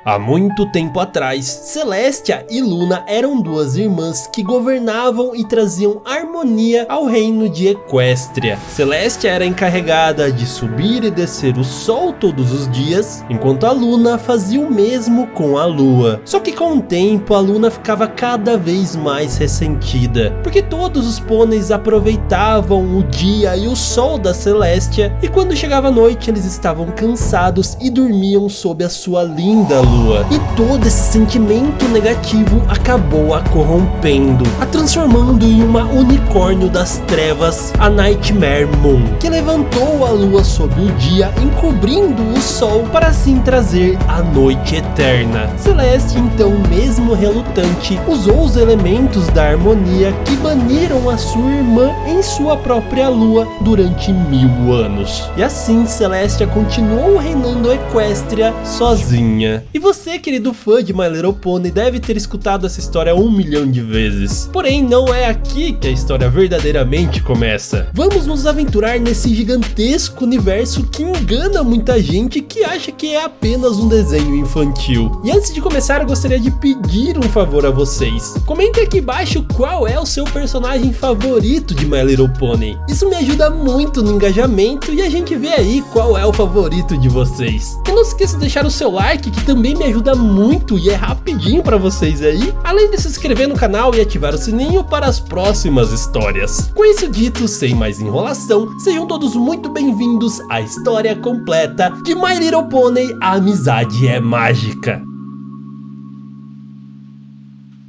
Há muito tempo atrás, Celestia e Luna eram duas irmãs que governavam e traziam harmonia ao reino de Equestria. Celestia era encarregada de subir e descer o sol todos os dias, enquanto a Luna fazia o mesmo com a lua. Só que com o tempo a Luna ficava cada vez mais ressentida, porque todos os pôneis aproveitavam o dia e o sol da Celestia, e quando chegava a noite eles estavam cansados e dormiam sob a sua linda lua. E todo esse sentimento negativo acabou a corrompendo, a transformando em uma unicórnio das trevas, a Nightmare Moon, que levantou a lua sob o dia, encobrindo o sol para assim trazer a noite eterna. Celestia, então, mesmo relutante, usou os elementos da harmonia que baniram a sua irmã em sua própria lua durante 1000 anos. E assim Celestia continuou reinando Equestria sozinha. E você, querido fã de My Little Pony, deve ter escutado essa história 1 milhão de vezes. Porém, não é aqui que a história verdadeiramente começa. Vamos nos aventurar nesse gigantesco universo que engana muita gente que acha que é apenas um desenho infantil. E antes de começar, eu gostaria de pedir um favor a vocês. Comentem aqui embaixo qual é o seu personagem favorito de My Little Pony. Isso me ajuda muito no engajamento e a gente vê aí qual é o favorito de vocês. E não se esqueça de deixar o seu like, que também me ajuda muito e é rapidinho para vocês aí, além de se inscrever no canal e ativar o sininho para as próximas histórias. Com isso dito, sem mais enrolação, sejam todos muito bem-vindos à história completa de My Little Pony: A Amizade é Mágica.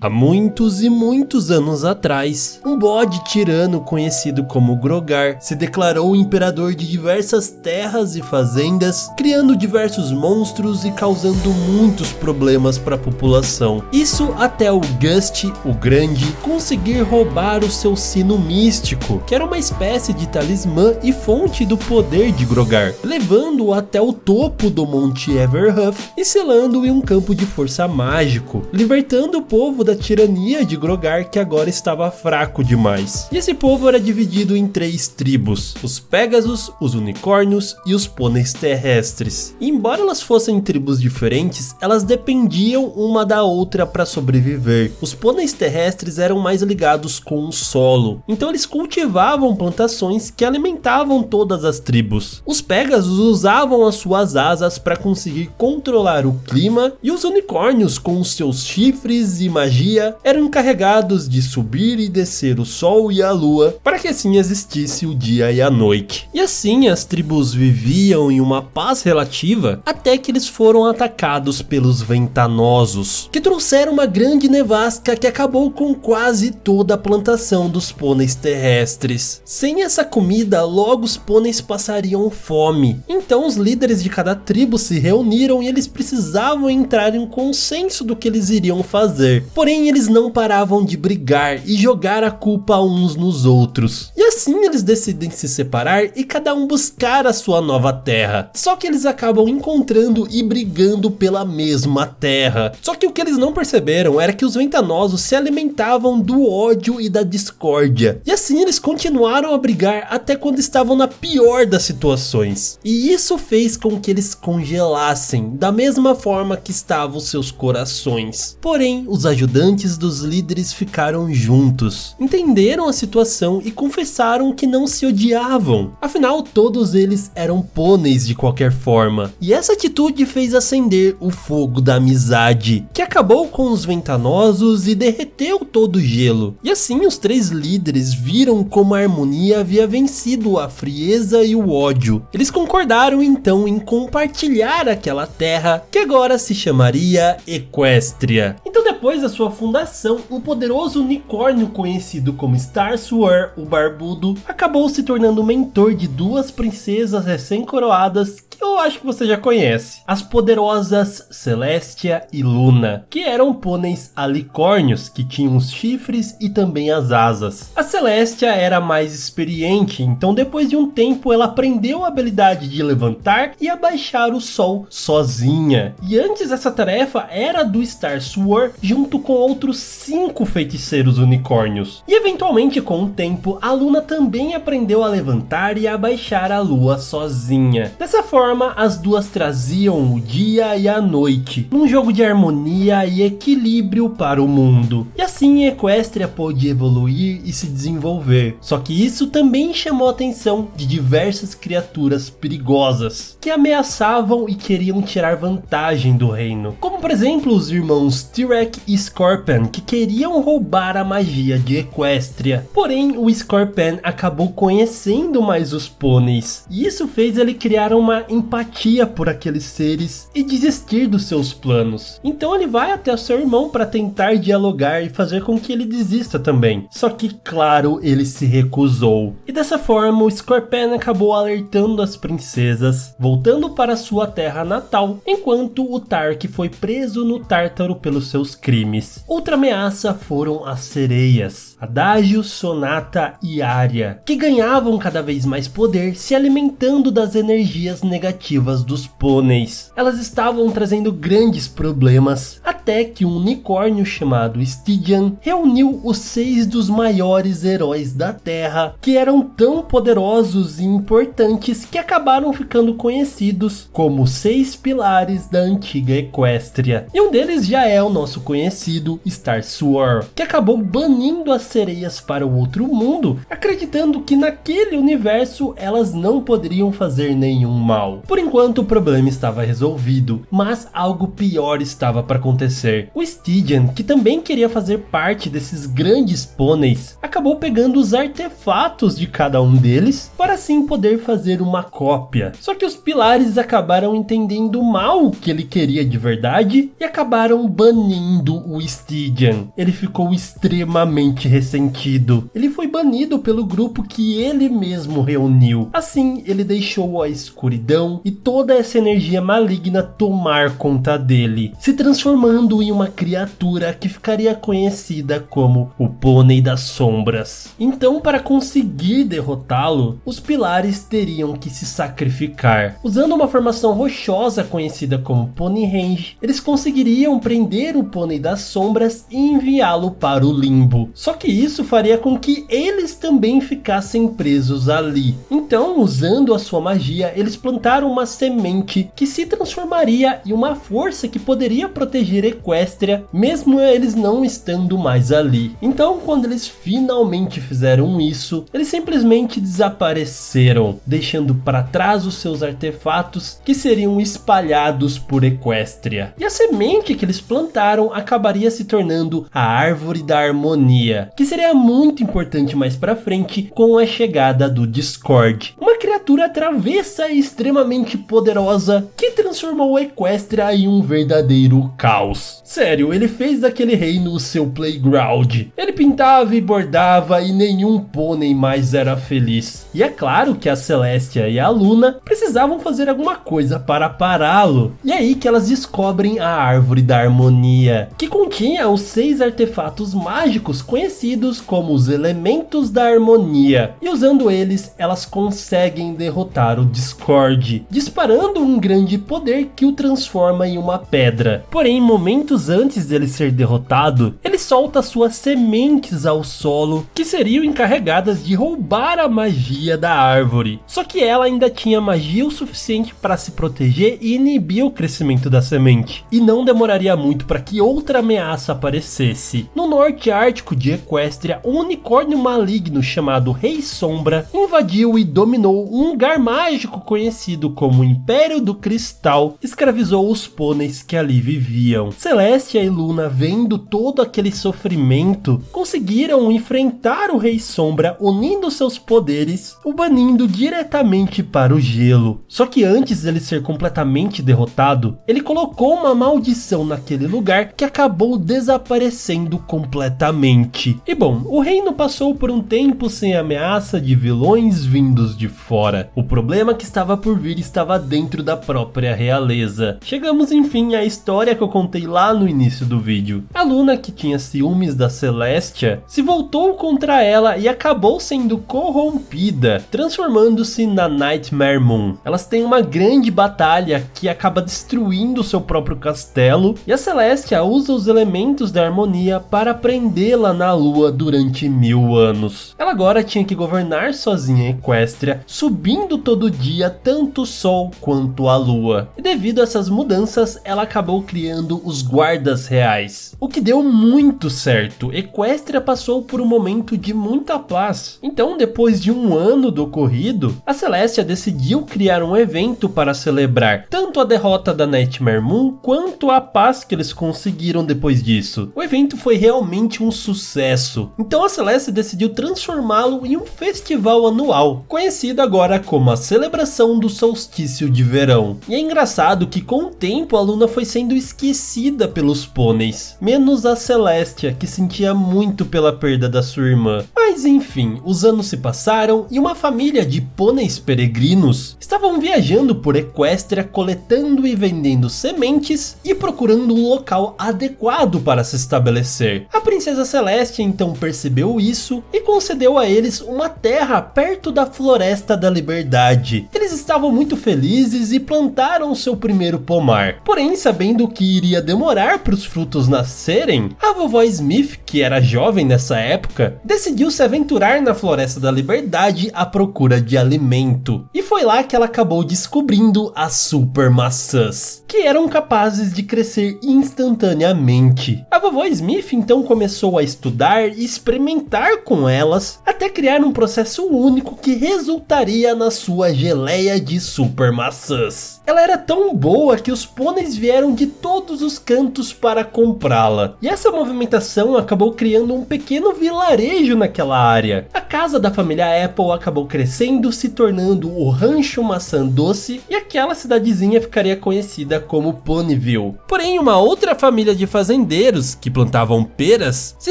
Há muitos e muitos anos atrás, um bode tirano conhecido como Grogar se declarou imperador de diversas terras e fazendas, criando diversos monstros e causando muitos problemas para a população. Isso até o Gust, o Grande, conseguir roubar o seu sino místico, que era uma espécie de talismã e fonte do poder de Grogar, levando-o até o topo do Monte Everhuff e selando-o em um campo de força mágico, libertando o povo da tirania de Grogar, que agora estava fraco demais. E esse povo era dividido em 3 tribos: os Pégasos, os Unicórnios e os Pôneis Terrestres. E embora elas fossem tribos diferentes, elas dependiam uma da outra para sobreviver. Os Pôneis Terrestres eram mais ligados com o solo, então eles cultivavam plantações que alimentavam todas as tribos. Os Pégasos usavam as suas asas para conseguir controlar o clima, e os Unicórnios, com os seus chifres e magia, eram encarregados de subir e descer o sol e a lua para que assim existisse o dia e a noite. E assim as tribos viviam em uma paz relativa até que eles foram atacados pelos Ventanosos, que trouxeram uma grande nevasca que acabou com quase toda a plantação dos pôneis terrestres. Sem essa comida, logo os pôneis passariam fome. Então os líderes de cada tribo se reuniram e eles precisavam entrar em consenso do que eles iriam fazer. Porém, eles não paravam de brigar e jogar a culpa uns nos outros. E assim eles decidem se separar e cada um buscar a sua nova terra. Só que eles acabam encontrando e brigando pela mesma terra. Só que o que eles não perceberam era que os Ventanosos se alimentavam do ódio e da discórdia. E assim eles continuaram a brigar até quando estavam na pior das situações. E isso fez com que eles congelassem, da mesma forma que estavam seus corações. Porém, os ajudantes dos líderes ficaram juntos, entenderam a situação e confessaram que não se odiavam. Afinal, todos eles eram pôneis de qualquer forma. E essa atitude fez acender o fogo da amizade, que acabou com os Ventanosos e derreteu todo o gelo. E assim os 3 líderes viram como a harmonia havia vencido a frieza e o ódio. Eles concordaram então em compartilhar aquela terra, que agora se chamaria Equestria. Então, depois da sua fundação, um poderoso unicórnio conhecido como Starswear, o Barbudo, acabou se tornando mentor de 2 princesas recém-coroadas que eu acho que você já conhece: as poderosas Celestia e Luna, que eram pôneis alicórnios que tinham os chifres e também as asas. A Celestia era mais experiente, então depois de um tempo ela aprendeu a habilidade de levantar e abaixar o sol sozinha. E antes essa tarefa era do Starswear junto com com outros 5 feiticeiros unicórnios. E eventualmente, com o tempo, a Luna também aprendeu a levantar e abaixar a lua sozinha. Dessa forma, as duas traziam o dia e a noite, num jogo de harmonia e equilíbrio para o mundo. E assim Equestria pôde evoluir e se desenvolver. Só que isso também chamou a atenção de diversas criaturas perigosas, que ameaçavam e queriam tirar vantagem do reino. Como por exemplo os irmãos Tyrek e Scorpion, que queriam roubar a magia de Equestria. Porém, o Scorpion acabou conhecendo mais os pôneis, e isso fez ele criar uma empatia por aqueles seres e desistir dos seus planos. Então ele vai até o seu irmão para tentar dialogar e fazer com que ele desista também. Só que, claro, ele se recusou. E dessa forma, o Scorpion acabou alertando as princesas, voltando para sua terra natal, enquanto o Tark foi preso no Tártaro pelos seus crimes. Outra ameaça foram as sereias, Adágio, Sonata e Ária, que ganhavam cada vez mais poder se alimentando das energias negativas dos pôneis. Elas estavam trazendo grandes problemas, até que um unicórnio chamado Stygian reuniu os 6 dos maiores heróis da Terra, que eram tão poderosos e importantes que acabaram ficando conhecidos como 6 pilares da antiga Equestria. E um deles já é o nosso conhecido Starsword, que acabou banindo as sereias para o outro mundo, acreditando que naquele universo elas não poderiam fazer nenhum mal. Por enquanto o problema estava resolvido, mas algo pior estava para acontecer. O Stygian, que também queria fazer parte desses grandes pôneis, acabou pegando os artefatos de cada um deles para assim poder fazer uma cópia. Só que os pilares acabaram entendendo mal o que ele queria de verdade e acabaram banindo o Stygian. Ele ficou extremamente ressentido. Ele foi banido pelo grupo que ele mesmo reuniu. Assim, ele deixou a escuridão e toda essa energia maligna tomar conta dele, se transformando em uma criatura que ficaria conhecida como o Pônei das Sombras. Então, para conseguir derrotá-lo, os pilares teriam que se sacrificar. Usando uma formação rochosa conhecida como Pony Range, eles conseguiriam prender o Pônei das Sombras e enviá-lo para o limbo. Só que isso faria com que eles também ficassem presos ali. Então, usando a sua magia, eles plantaram uma semente que se transformaria em uma força que poderia proteger Equestria, mesmo eles não estando mais ali. Então, quando eles finalmente fizeram isso, eles simplesmente desapareceram, deixando para trás os seus artefatos que seriam espalhados por Equestria. E a semente que eles plantaram acabaria se tornando a Árvore da Harmonia, que seria muito importante mais para frente com a chegada do Discord, uma criatura travessa e extremamente poderosa que transformou Equestria em um verdadeiro caos. Sério, ele fez daquele reino o seu playground. Ele pintava e bordava e nenhum pônei mais era feliz. E é claro que a Celestia e a Luna precisavam fazer alguma coisa para pará-lo. E é aí que elas descobrem a Árvore da Harmonia, que continha os 6 artefatos mágicos conhecidos como os Elementos da Harmonia. E usando eles, elas conseguem derrotar o Discord, disparando um grande poder que o transforma em uma pedra. Porém, momentos antes dele ser derrotado, ele solta suas sementes ao solo, que seriam encarregadas de roubar a magia da árvore. Só que ela ainda tinha magia o suficiente para se proteger e inibir o crescimento da semente, e não demoraria muito para que outra ameaça aparecesse. No norte ártico de Equestria, um unicórnio maligno chamado Rei Sombra invadiu e dominou um lugar mágico conhecido como Império do Cristal, escravizou os pôneis que ali viviam. Celestia e Luna, vendo todo aquele sofrimento, conseguiram enfrentar o Rei Sombra unindo seus poderes, o banindo diretamente para o gelo. Só que antes dele ser completamente derrotado, ele colocou uma maldição naquele lugar que acabou desaparecendo completamente. E bom, o reino passou por um tempo sem ameaça de vilões vindos de fora. embora. O problema que estava por vir estava dentro da própria realeza. Chegamos enfim à história que eu contei lá no início do vídeo. A Luna, que tinha ciúmes da Celestia, se voltou contra ela e acabou sendo corrompida, transformando-se na Nightmare Moon. Elas têm uma grande batalha que acaba destruindo seu próprio castelo, e a Celestia usa os elementos da harmonia para prendê-la na lua durante 1000 anos. Ela agora tinha que governar sozinha Equestria, subindo todo dia tanto o sol quanto a lua. E devido a essas mudanças, ela acabou criando os guardas reais, o que deu muito certo. Equestria passou por um momento de muita paz. Então, depois de um ano do ocorrido, a Celestia decidiu criar um evento para celebrar tanto a derrota da Nightmare Moon quanto a paz que eles conseguiram depois disso. O evento foi realmente um sucesso, então a Celestia decidiu transformá-lo em um festival anual, conhecido agora como a celebração do solstício de verão. E é engraçado que com o tempo a Luna foi sendo esquecida pelos pôneis, menos a Celestia, que sentia muito pela perda da sua irmã. Mas enfim, os anos se passaram e uma família de pôneis peregrinos estavam viajando por Equestria, coletando e vendendo sementes e procurando um local adequado para se estabelecer. A princesa Celestia então percebeu isso e concedeu a eles uma terra perto da Floresta da Liberdade. Eles estavam muito felizes e plantaram seu primeiro pomar. Porém, sabendo que iria demorar para os frutos nascerem, a vovó Smith, que era jovem nessa época, decidiu se aventurar na Floresta da Liberdade à procura de alimento. E foi lá que ela acabou descobrindo as super maçãs, que eram capazes de crescer instantaneamente. A vovó Smith então começou a estudar e experimentar com elas, até criar um processo único que resultaria na sua geleia de super maçãs. Ela era tão boa que os pôneis vieram de todos os cantos para comprá-la. E essa movimentação acabou criando um pequeno vilarejo naquela área. A casa da família Apple acabou crescendo, se tornando o Rancho Maçã Doce, e aquela cidadezinha ficaria conhecida como Ponyville. Porém, uma outra família de fazendeiros que plantavam peras se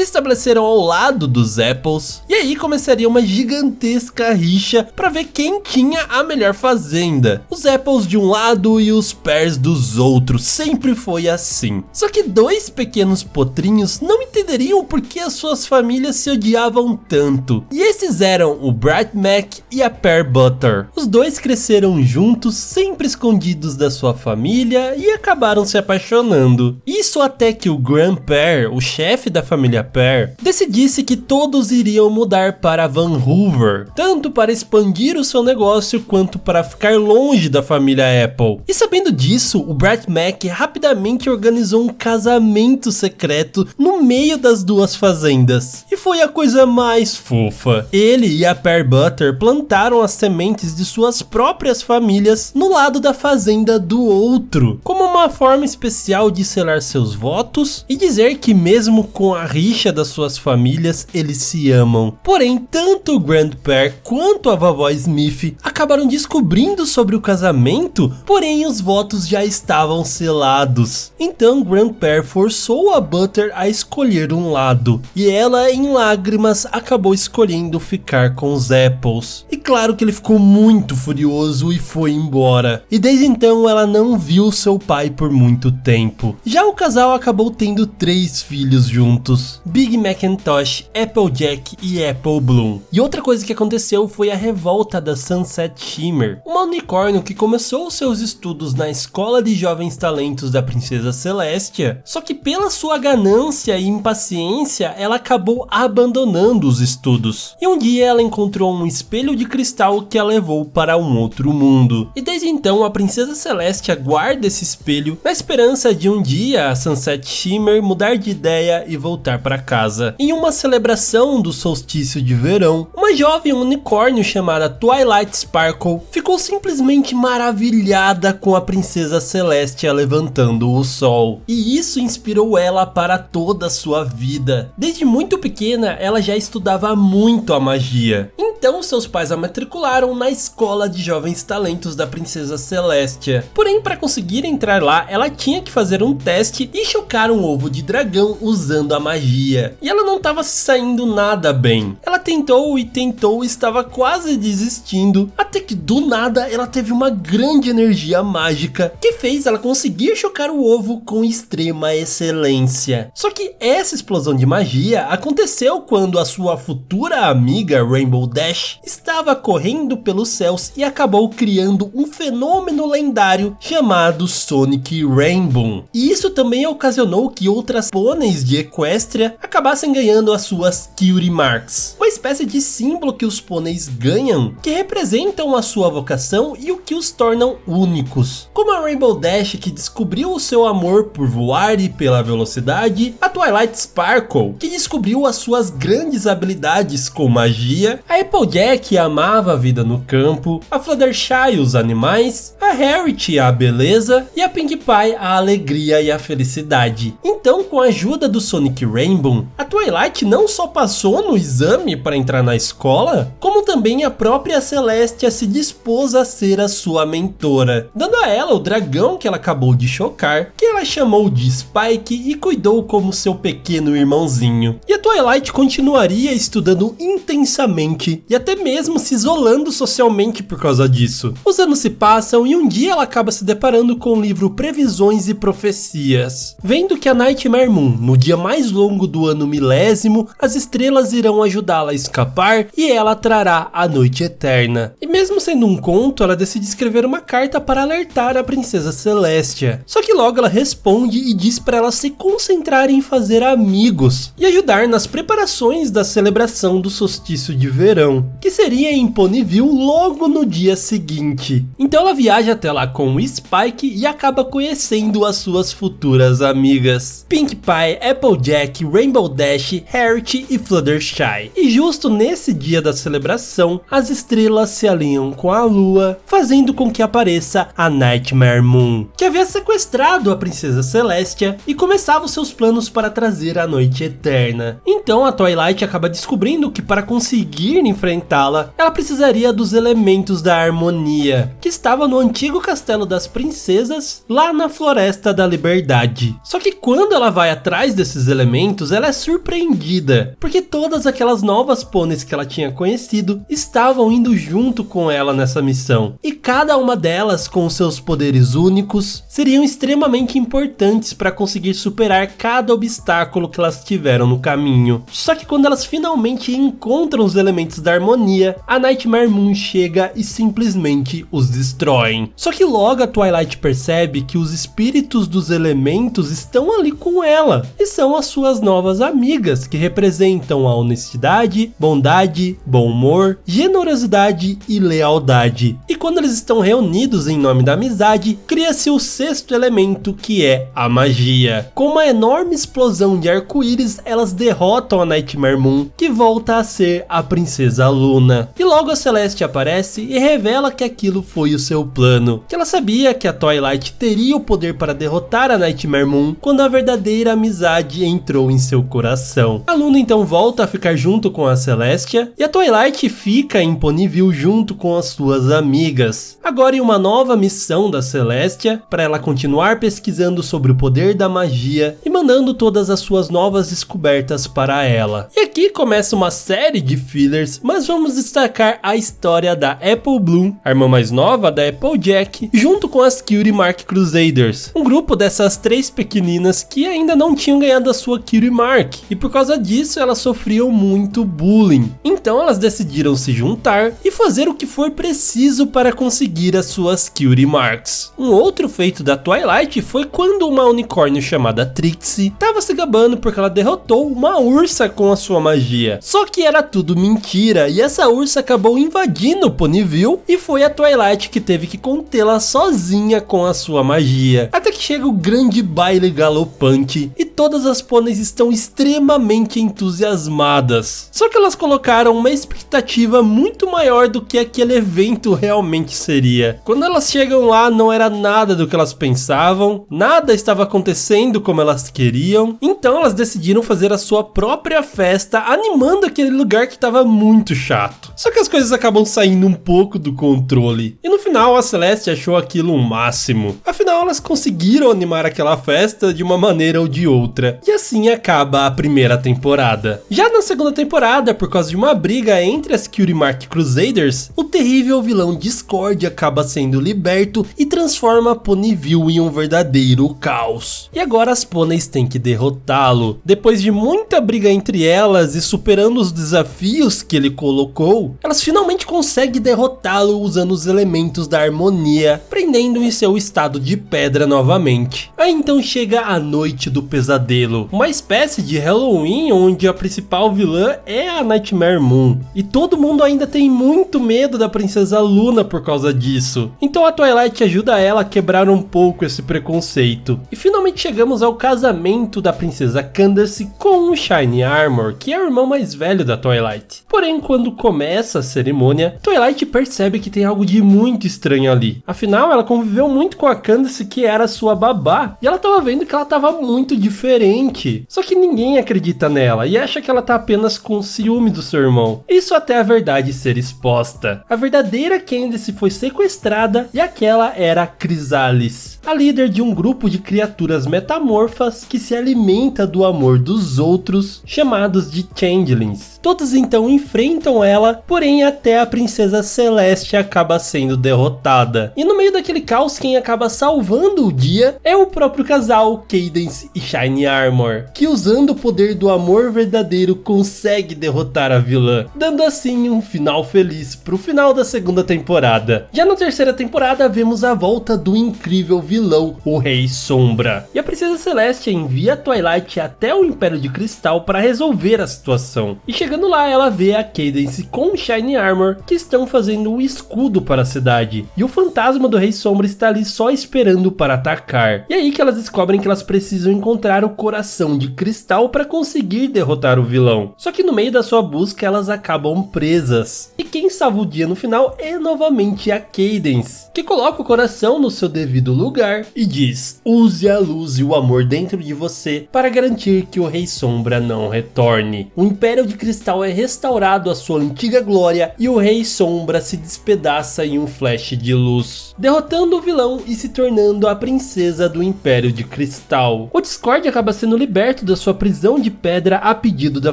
estabeleceram ao lado dos Apples, e aí começaria uma gigantesca rixa para ver quem tinha a melhor fazenda. Os Apples de um lado e os Pears dos outros, sempre foi assim. Só que dois pequenos potrinhos não entenderiam por que as suas famílias se odiavam tanto, e esses eram o Bright Mac e a Pear Butter. Os dois cresceram juntos, sempre escondidos da sua família, e acabaram se apaixonando. Isso até que o Grand Pear, o chefe da família Pear, decidisse que todos iriam mudar para Vancouver, tanto para expandir o seu negócio quanto para ficar longe da família Apple. E sabendo disso, o Bright Mac rapidamente organizou um casamento secreto no meio das duas fazendas. E foi a coisa mais fofa. Ele e a Pear Butter plantaram as sementes de suas próprias famílias no lado da fazenda do outro, como uma forma especial de selar seus votos e dizer que mesmo com a rixa das suas famílias, eles se amam. Porém, tanto o Grand Pear quanto a vovó Smith acabaram descobrindo sobre o casamento, porém os votos já estavam selados. Então Grand Pear forçou a Butter a escolher um lado, e ela, em lágrimas, acabou escolhendo ficar com os Apples. E claro que ele ficou muito furioso e foi embora. E desde então ela não viu seu pai por muito tempo. Já o casal acabou tendo 3 filhos juntos: Big Macintosh, Applejack e Apple Bloom. E outra coisa que aconteceu foi a revolta da Sunset Shimmer, uma unicórnio que começou seus estudos na escola de jovens talentos da princesa Celestia, só que pela sua ganância e impaciência ela acabou abandonando os estudos. E um dia ela encontrou um espelho de cristal que a levou para um outro mundo. E desde então a princesa Celestia guarda esse espelho na esperança de um dia a Sunset Shimmer mudar de ideia e voltar para casa. Em uma celebração do solstício de verão, uma jovem unicórnio chamada Twilight Sparkle ficou simplesmente maravilhada com a princesa Celestia levantando o sol. E isso inspirou ela para toda a sua vida. Desde muito pequena, ela já estudava muito a magia. Então seus pais a matricularam na escola de jovens talentos da princesa Celestia. Porém, para conseguir entrar lá, ela tinha que fazer um teste e chocar um ovo de dragão usando a magia. E ela não estava se saindo nada bem. Ela tentou e tentou e estava quase desistindo, até que do nada ela teve uma grande energia mágica que fez ela conseguir chocar o ovo com extrema excelência. Só que essa explosão de magia aconteceu quando a sua futura amiga Rainbow Dash estava correndo pelos céus e acabou criando um fenômeno lendário chamado Sonic Rainbow. E isso também ocasionou que outras pôneis de Equestria acabassem ganhando as suas Cutie Marks, uma espécie de símbolo que os pôneis ganham que representam a sua vocação e o que os tornam únicos. Como a Rainbow Dash, que descobriu o seu amor por voar e pela velocidade, a Twilight Sparkle, que descobriu as suas grandes habilidades com magia, a Applejack, que amava a vida no campo, a Fluttershy, os animais, a Harriet, a beleza, e a Pinkie Pie, a alegria e a felicidade. Então, com a ajuda do Sonic Rainbow, a Twilight não só passou no exame para entrar na escola, como também a própria Celestia se dispôs a ser a sua mentora, dando a ela o dragão que ela acabou de chocar, que ela chamou de Spike e cuidou como seu pequeno irmãozinho. E a Twilight continuaria estudando intensamente e até mesmo se isolando socialmente por causa disso. Os anos se passam e um dia ela acaba se deparando com o livro Previsões e Profecias, vendo que a Nightmare Moon, no dia mais longo do ano milésimo, as estrelas irão ajudá-la a escapar e ela trará a noite eterna. E mesmo sendo um conto, ela decide escrever uma carta para alertar a princesa Celestia. Só que logo ela responde e diz para ela se concentrar em fazer amigos e ajudar nas preparações da celebração do solstício de verão, que seria em Ponyville logo no dia seguinte. Então ela viaja até lá com o Spike e acaba conhecendo as suas futuras amigas, Pinkie Pie, Applejack, Rainbow Dash, Harriet e Fluttershy. E justo nesse dia da celebração, as estrelas se alinham com a lua, fazendo com que apareça a Nightmare Moon, que havia sequestrado a princesa Celestia e começava os seus planos para trazer a noite eterna. Então a Twilight acaba descobrindo que para conseguir enfrentá-la, ela precisaria dos elementos da harmonia, que estava no antigo castelo das princesas, lá na Floresta da Liberdade. Só que quando ela vai atrás desses elementos, ela é surpreendida, porque todas aquelas novas pôneis que ela tinha conhecido estavam indo junto com ela nessa missão, e cada uma delas com seus poderes únicos seriam extremamente importantes para conseguir superar cada obstáculo que elas tiveram no caminho. Só que quando elas finalmente encontram os elementos da harmonia, a Nightmare Moon chega e simplesmente os destrói. Só que logo a Twilight percebe que os espíritos dos elementos estão ali com ela, e são as suas novas amigas, que representam a honestidade, bondade, bom humor, generosidade e lealdade. E quando eles estão reunidos em nome da amizade, cria-se o sexto elemento, que é a magia. Com uma enorme explosão de arco-íris, elas derrotam a Nightmare Moon, que volta a ser a princesa Luna. E logo a Celeste aparece e revela que aquilo foi o seu plano, que ela sabia que a Twilight teria o poder para derrotar a Nightmare Moon quando a verdadeira amizade entrou em seu coração. A Luna então volta a ficar junto com a Celestia e a Twilight fica em Ponyville junto com as suas amigas. Agora em uma nova missão da Celestia, para ela continuar pesquisando sobre o poder da magia e mandando todas as suas novas descobertas para ela. E aqui começa uma série de fillers, mas vamos destacar a história da Apple Bloom, a irmã mais nova da Applejack, junto com as Cutie Mark Crusaders, um grupo dessas três pequeninas que ainda não tinham ganhado a sua Cutie Mark, e por causa disso elas sofriam muito bullying. Então elas decidiram se juntar e fazer o que for preciso para conseguir as suas Cutie Marks. Um outro feito da Twilight foi quando uma unicórnio chamada Trixie estava se gabando porque ela derrotou uma ursa com a sua magia. Só que era tudo mentira, e essa ursa acabou invadindo Ponyville e foi a Twilight que teve que contê-la sozinha com a sua magia. Até que chega o grande baile galopante e todas as pôneis estão extremamente entusiasmadas. Só que elas colocaram uma expectativa muito maior do que aquele evento realmente seria. Quando elas chegam lá, não era nada do que elas pensavam, nada estava acontecendo como elas queriam, então elas decidiram fazer a sua própria festa, animando aquele lugar que estava muito chato. Só que as coisas acabam saindo um pouco do controle, e no final a Celeste achou aquilo um máximo. Afinal, elas conseguiram animar aquela festa de uma maneira ou de outra, e assim acaba a primeira temporada. Já na segunda temporada, por causa de uma briga entre as Cutie Mark Crusaders, o terrível vilão Discord acaba sendo liberto e transforma Ponyville em um verdadeiro caos. E agora as pôneis têm que derrotá-lo. Depois de muita briga entre elas e superando os desafios que ele colocou, elas finalmente conseguem derrotá-lo usando os elementos da harmonia, prendendo em seu estado de pedra novamente. Aí então chega a Noite do Pesadelo, uma espécie de Halloween onde a principal vilã é a Nightmare Moon, e todo mundo ainda tem muito medo da princesa Luna por causa disso. Então a Twilight ajuda ela a quebrar um pouco esse preconceito. E finalmente chegamos ao casamento da princesa Candace com o Shiny Armor, que é o irmão mais velho da Twilight. Porém, quando começa a cerimônia, Twilight percebe que tem algo de muito estranho ali. Afinal, ela conviveu muito com a Candace, que era sua babá, e ela tava vendo que ela tava muito diferente. Só que ninguém acredita nela e acha que ela tá apenas com ciúme do seu irmão. Isso até a verdade ser exposta. A verdadeira Candace foi sequestrada e aquela era Chrysalis, a líder de um grupo de criaturas metamorfas que se alimenta do amor dos outros, chamados de Changelings. Todos então enfrentam ela, porém até a princesa Celeste acaba sendo derrotada. E no meio daquele caos, quem acaba salvando o dia é o próprio casal, Cadance e Shiny Armor, que usando o poder do amor verdadeiro consegue derrotar a vilã, dando assim um final feliz pro final da segunda temporada. Já na terceira temporada vemos a volta do incrível vilão, o Rei Sombra. E a princesa Celeste envia a Twilight até o Império de Cristal para resolver a situação. E chegando lá, ela vê a Cadance com o Shiny Armor, que estão fazendo o escudo para a cidade. E o fantasma do Rei Sombra está ali só esperando para atacar. E aí que elas descobrem que elas precisam encontrar o coração de cristal para conseguir derrotar o vilão. Só que no meio da sua busca, elas acabam presas. E quem salva o dia no final é novamente a Cadance, que coloca o coração no seu devido lugar e diz: use a luz e o amor dentro de você para garantir que o Rei Sombra não retorne. O Império de Cristal é restaurado à sua antiga glória e o Rei Sombra se despedaça em um flash de luz, derrotando o vilão e se tornando a princesa do Império de Cristal. O Discord acaba sendo liberto da sua prisão de pedra a pedido da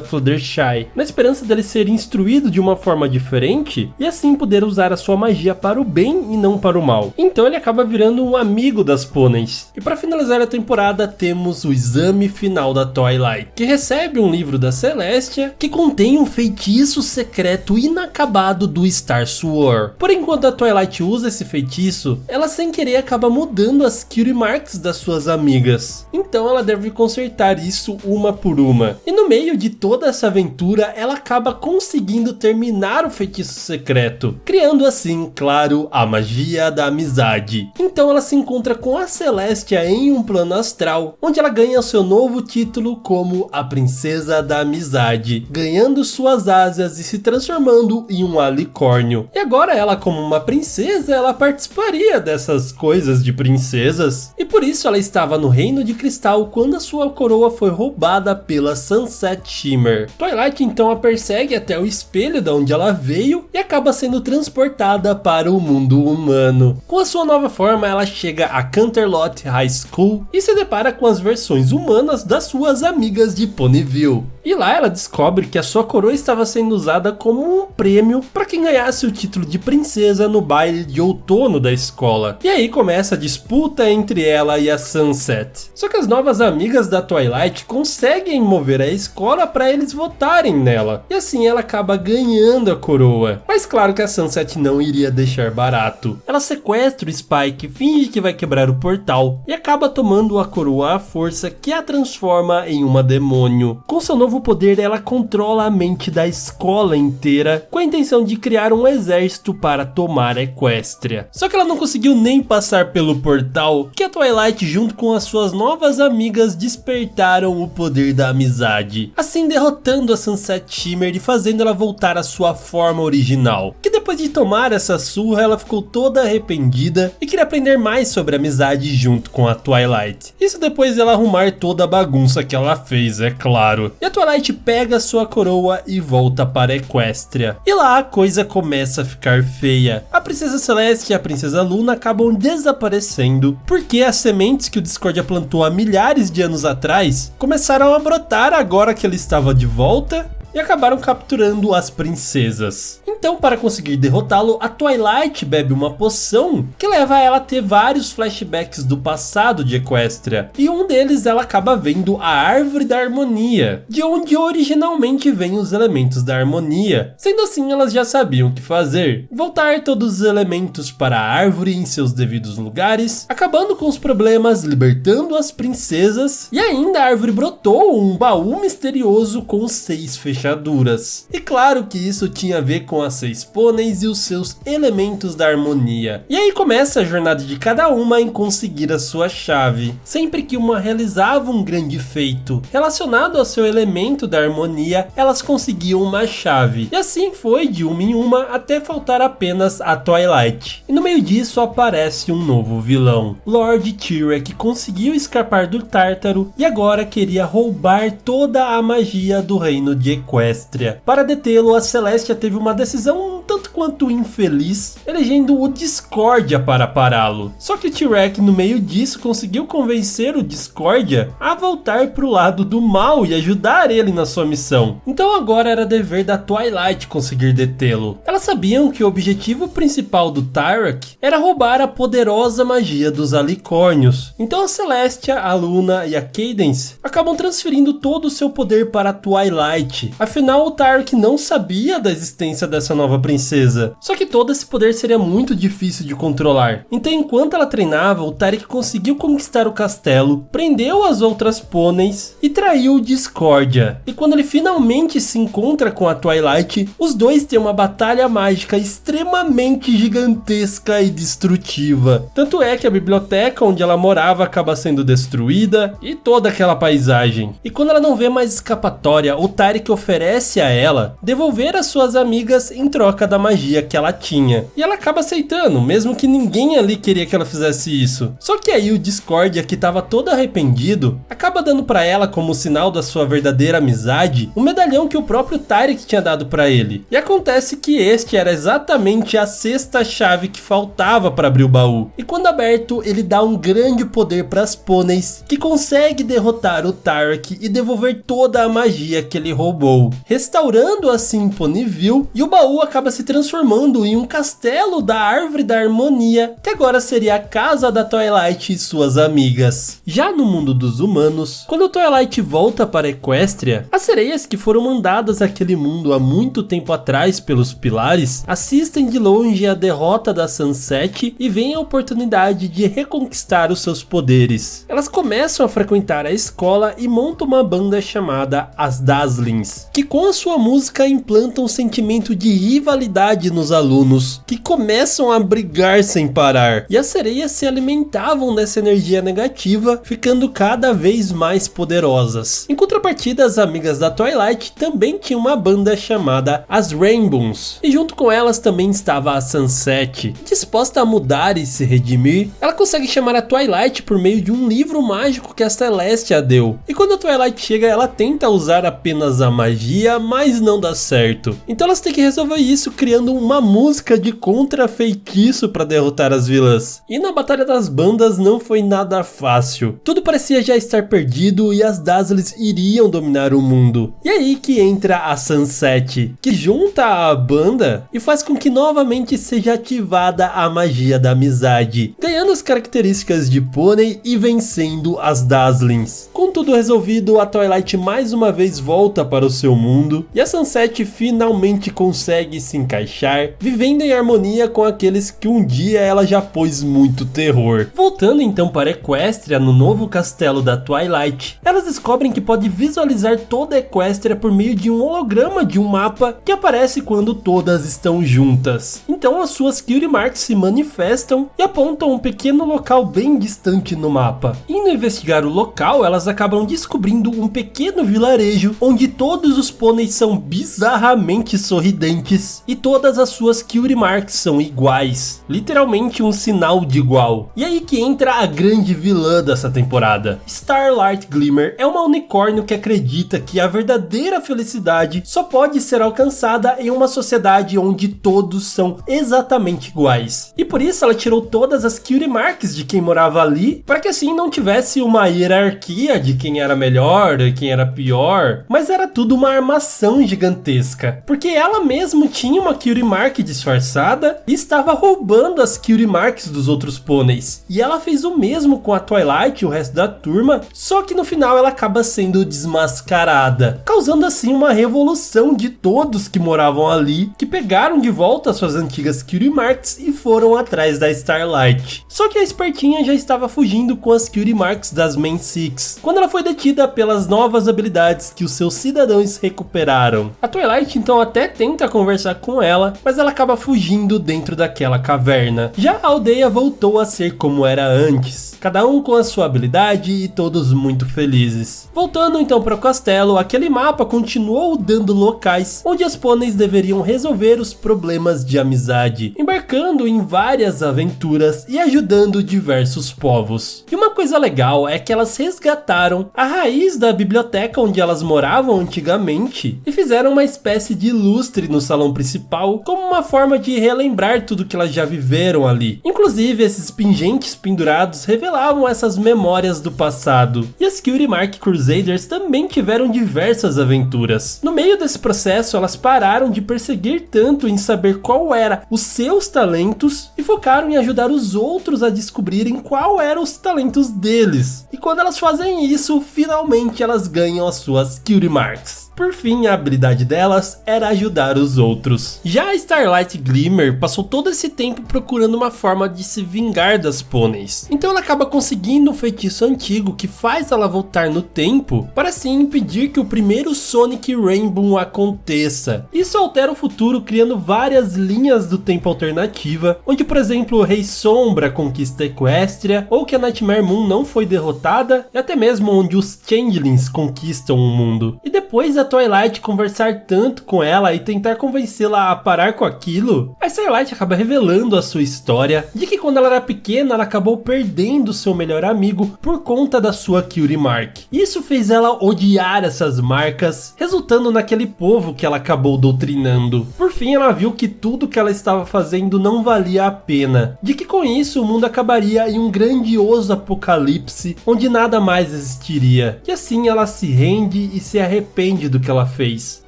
Fluttershy, na esperança dele ser instruído de uma forma diferente e assim poder usar a sua magia para o bem e não para o mal. Então ele acaba virando um amigo das pôneis. E para finalizar a temporada temos o exame final da Twilight, que recebe um livro da Celestia que contém um feitiço secreto inacabado do Star Sword. Porém, quando a Twilight usa esse feitiço, ela sem querer acaba mudando as Cutie Marks das suas amigas. Então ela deve consertar isso uma por uma. E no meio de toda essa aventura, ela acaba conseguindo terminar o feitiço secreto, criando assim, claro, a magia da amizade. Então ela se encontra com a Celestia em um plano astral, onde ela ganha seu novo título como a Princesa da Amizade, ganhando suas asas e se transformando em um unicórnio. E agora ela, como uma princesa, ela participaria dessas coisas de princesas, e por isso ela estava no Reino de Cristal quando a sua coroa foi roubada pela Sunset Shimmer. Twilight então a persegue até o espelho de onde ela veio e acaba sendo transportada para o mundo humano. Com a sua nova forma, ela chega a Canterlot High School e se depara com as versões humanas das suas amigas de Ponyville. E lá ela descobre que a sua coroa estava sendo usada como um prêmio para quem ganhasse o título de princesa no baile de outono da escola. E aí começa a disputa entre ela e a Sunset. Só que as novas amigas da Twilight conseguem mover a escola para eles votarem nela. E assim ela acaba ganhando a coroa. Mas claro que a Sunset não iria deixar barato. Ela sequestra o Spike, finge que vai quebrar o portal e acaba tomando a coroa à força, que a transforma em uma demônio. Com seu novo novo poder, ela controla a mente da escola inteira com a intenção de criar um exército para tomar Equestria. Só que ela não conseguiu nem passar pelo portal que a Twilight, junto com as suas novas amigas, despertaram o poder da amizade, assim derrotando a Sunset Shimmer e fazendo ela voltar à sua forma original, que depois de tomar essa surra ela ficou toda arrependida e queria aprender mais sobre amizade junto com a Twilight. Isso depois dela arrumar toda a bagunça que ela fez, é claro. E a Twilight pega sua coroa e volta para Equestria. E lá a coisa começa a ficar feia. A Princesa Celeste e a Princesa Luna acabam desaparecendo porque as sementes que o Discordia plantou há milhares de anos atrás começaram a brotar agora que ele estava de volta e acabaram capturando as princesas. Então, para conseguir derrotá-lo, a Twilight bebe uma poção que leva ela a ter vários flashbacks do passado de Equestria, e um deles ela acaba vendo a Árvore da Harmonia, de onde originalmente vêm os elementos da harmonia. Sendo assim, elas já sabiam o que fazer: voltar todos os elementos para a árvore em seus devidos lugares, acabando com os problemas, libertando as princesas, e ainda a árvore brotou um baú misterioso com 6 fechaduras. E claro que isso tinha a ver com as 6 pôneis e os seus elementos da harmonia. E aí começa a jornada de cada uma em conseguir a sua chave. Sempre que uma realizava um grande feito relacionado ao seu elemento da harmonia, elas conseguiam uma chave. E assim foi de uma em uma até faltar apenas a Twilight. E no meio disso aparece um novo vilão, Lord Tyrek, que conseguiu escapar do Tártaro e agora queria roubar toda a magia do reino de Equestria. Para detê-lo, a Celestia teve uma decisão um tanto quanto infeliz, elegendo o Discordia para pará-lo. Só que o Tyrek, no meio disso, conseguiu convencer o Discordia a voltar para o lado do mal e ajudar ele na sua missão. Então agora era dever da Twilight conseguir detê-lo. Elas sabiam que o objetivo principal do Tyrek era roubar a poderosa magia dos Alicórnios. Então a Celestia, a Luna e a Cadence acabam transferindo todo o seu poder para a Twilight. Afinal, o Tyrek não sabia da existência dessa nova princesa. Só que todo esse poder seria muito difícil de controlar. Então, enquanto ela treinava, o Tyrek conseguiu conquistar o castelo, prendeu as outras pôneis e traiu o Discordia. E quando ele finalmente se encontra com a Twilight, os dois têm uma batalha mágica extremamente gigantesca e destrutiva. Tanto é que a biblioteca onde ela morava acaba sendo destruída e toda aquela paisagem. E quando ela não vê mais escapatória, o Tyrek oferece a ela devolver as suas amigas em troca da magia que ela tinha. E ela acaba aceitando, mesmo que ninguém ali queria que ela fizesse isso. Só que aí o Discordia, que estava todo arrependido, acaba dando para ela como sinal da sua verdadeira amizade o medalhão que o próprio Tyrek tinha dado para ele. E acontece que este era exatamente a 6ª chave que faltava para abrir o baú. E quando aberto, ele dá um grande poder para as pôneis, que consegue derrotar o Tyrek e devolver toda a magia que ele roubou, restaurando assim Ponyville, e o baú acaba se transformando em um castelo da Árvore da Harmonia, que agora seria a casa da Twilight e suas amigas. Já no mundo dos humanos, quando Twilight volta para Equestria, as sereias que foram mandadas àquele mundo há muito tempo atrás pelos pilares assistem de longe a derrota da Sunset e veem a oportunidade de reconquistar os seus poderes. Elas começam a frequentar a escola e montam uma banda chamada as Dazzlings, que com a sua música implanta um sentimento de rivalidade nos alunos, que começam a brigar sem parar. E as sereias se alimentavam dessa energia negativa, ficando cada vez mais poderosas. Em contrapartida, as amigas da Twilight também tinham uma banda chamada as Rainbows, e junto com elas também estava a Sunset. Disposta a mudar e se redimir, ela consegue chamar a Twilight por meio de um livro mágico que a Celestia deu. E quando a Twilight chega, ela tenta usar apenas a magia, mas não dá certo. Então elas têm que resolver isso criando uma música de contra-feitiço para derrotar as vilãs. E na batalha das bandas não foi nada fácil. Tudo parecia já estar perdido e as Dazzlers iriam dominar o mundo. E aí que entra a Sunset, que junta a banda e faz com que novamente seja ativada a magia da amizade, ganhando as características de pônei e vencendo as Dazzlings. Com tudo resolvido, a Twilight mais uma vez volta para o seu mundo e a Sunset finalmente consegue se encaixar, vivendo em harmonia com aqueles que um dia ela já pôs muito terror. Voltando então para Equestria, no novo castelo da Twilight, elas descobrem que pode visualizar toda Equestria por meio de um holograma de um mapa que aparece quando todas estão juntas. Então as suas Cutie Marks se manifestam e apontam um pequeno local bem distante no mapa. Indo investigar o local, elas acabam descobrindo um pequeno vilarejo onde todos os pôneis são bizarramente sorridentes e todas as suas Cutie Marks são iguais, literalmente um sinal de igual. E aí que entra a grande vilã dessa temporada. Starlight Glimmer é uma unicórnio que acredita que a verdadeira felicidade só pode ser alcançada em uma sociedade onde todos são exatamente iguais. E por isso ela tirou todas as Cutie Marks de quem morava ali, para que assim não tivesse uma hierarquia de quem era melhor e quem era pior, mas era tudo uma armação gigantesca, porque ela mesma tinha uma Cutie Mark disfarçada e estava roubando as Cutie Marks dos outros pôneis. E ela fez o mesmo com a Twilight e o resto da turma, só que no final ela acaba sendo desmascarada, causando assim uma revolução de todos que moravam ali, que pegaram de volta suas antigas Cutie Marks e foram atrás da Starlight. Só que a espertinha já estava fugindo com as Cutie Marks das Main Six, quando ela foi detida pelas novas habilidades que os seus cidadãos recuperaram. A Twilight então até tenta conversar com ela, mas ela acaba fugindo dentro daquela caverna. Já a aldeia voltou a ser como era antes, cada um com a sua habilidade e todos muito felizes. Voltando então para o castelo, aquele mapa continuou dando locais onde as pôneis deveriam resolver os problemas de amizade, embarcando em várias aventuras e ajudando diversos povos. E uma coisa legal é que elas resgataram a raiz da biblioteca onde elas moravam antigamente e fizeram uma espécie de lustre no salão principal como uma forma de relembrar tudo que elas já viveram ali. Inclusive esses pingentes pendurados revelavam essas memórias do passado. E as Cutie Mark Crusaders também tiveram diversas aventuras. No meio desse processo elas pararam de perseguir tanto em saber qual era os seus talentos e focaram em ajudar os outros a descobrirem qual eram os talentos deles. E quando elas fazem isso, finalmente elas ganham as suas Cutie Marks. Por fim, a habilidade delas era ajudar os outros. Já a Starlight Glimmer passou todo esse tempo procurando uma forma de se vingar das pôneis. Então ela acaba conseguindo um feitiço antigo que faz ela voltar no tempo para assim impedir que o primeiro Sonic Rainbow aconteça. Isso altera o futuro criando várias linhas do tempo alternativa, onde por exemplo o Rei Sombra conquista Equestria, ou que a Nightmare Moon não foi derrotada, e até mesmo onde os Changelings conquistam o mundo. E depois a Twilight conversar tanto com ela e tentar convencê-la a parar com aquilo, a Starlight acaba revelando a sua história de que quando ela era pequena ela acabou perdendo seu melhor amigo por conta da sua Cutie Mark. Isso fez ela odiar essas marcas, resultando naquele povo que ela acabou doutrinando. Por fim ela viu que tudo que ela estava fazendo não valia a pena, de que com isso o mundo acabaria em um grandioso apocalipse onde nada mais existiria. E assim ela se rende e se arrepende do que ela fez,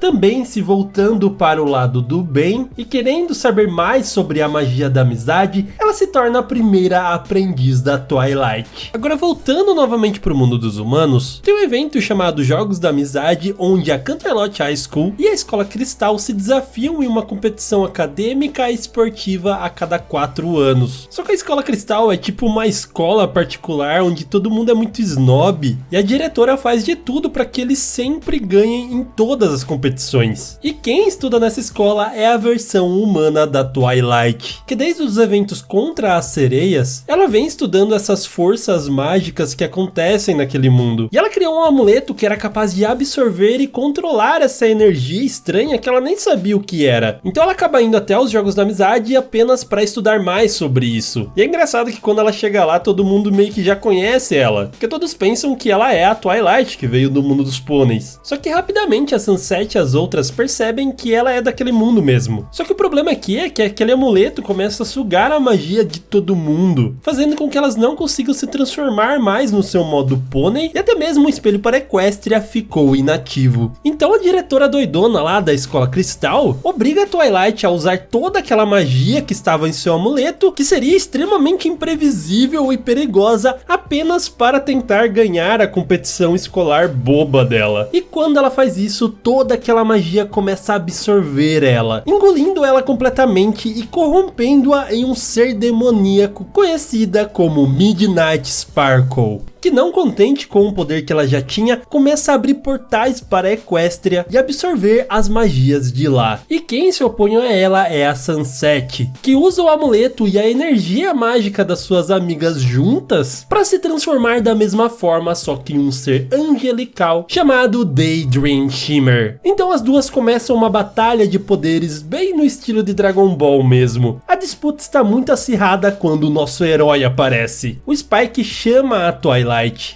também se voltando para o lado do bem e querendo saber mais sobre a magia da amizade, ela se torna a primeira aprendiz da Twilight. Agora voltando novamente para o mundo dos humanos, tem um evento chamado Jogos da Amizade, onde a Canterlot High School e a Escola Cristal se desafiam em uma competição acadêmica e esportiva a cada 4 anos. Só que a Escola Cristal é tipo uma escola particular onde todo mundo é muito snob e a diretora faz de tudo para que eles sempre ganhem em todas as competições. E quem estuda nessa escola é a versão humana da Twilight, que desde os eventos contra as sereias, ela vem estudando essas forças mágicas que acontecem naquele mundo. E ela criou um amuleto que era capaz de absorver e controlar essa energia estranha que ela nem sabia o que era. Então ela acaba indo até os Jogos da Amizade apenas para estudar mais sobre isso. E é engraçado que quando ela chega lá, todo mundo meio que já conhece ela, porque todos pensam que ela é a Twilight que veio do mundo dos pôneis. Só que rapidamente a Sunset e as outras percebem que ela é daquele mundo mesmo. Só que o problema aqui é que aquele amuleto começa a sugar a magia de todo mundo, fazendo com que elas não consigam se transformar mais no seu modo pônei, e até mesmo o espelho para Equestria ficou inativo. Então a diretora doidona lá da Escola Cristal obriga a Twilight a usar toda aquela magia que estava em seu amuleto, que seria extremamente imprevisível e perigosa, apenas para tentar ganhar a competição escolar boba dela. E quando ela faz faz isso, toda aquela magia começa a absorver ela, engolindo ela completamente e corrompendo-a em um ser demoníaco conhecida como Midnight Sparkle, que, não contente com o poder que ela já tinha, começa a abrir portais para a Equestria e absorver as magias de lá. E quem se opõe a ela é a Sunset, que usa o amuleto e a energia mágica das suas amigas juntas para se transformar da mesma forma, só que em um ser angelical chamado Daydream Shimmer. Então as duas começam uma batalha de poderes bem no estilo de Dragon Ball mesmo. A disputa está muito acirrada quando o nosso herói aparece. O Spike chama a Twilight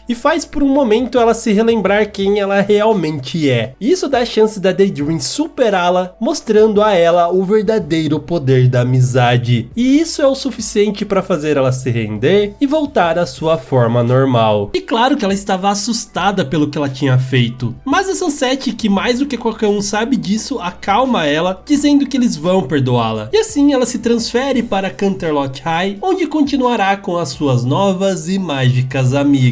e faz por um momento ela se relembrar quem ela realmente é. Isso dá a chance da Daydream superá-la, mostrando a ela o verdadeiro poder da amizade. E isso é o suficiente para fazer ela se render e voltar à sua forma normal. E claro que ela estava assustada pelo que ela tinha feito, mas a Sunset, que mais do que qualquer um sabe disso, acalma ela, dizendo que eles vão perdoá-la. E assim ela se transfere para Canterlot High, onde continuará com as suas novas e mágicas amigas.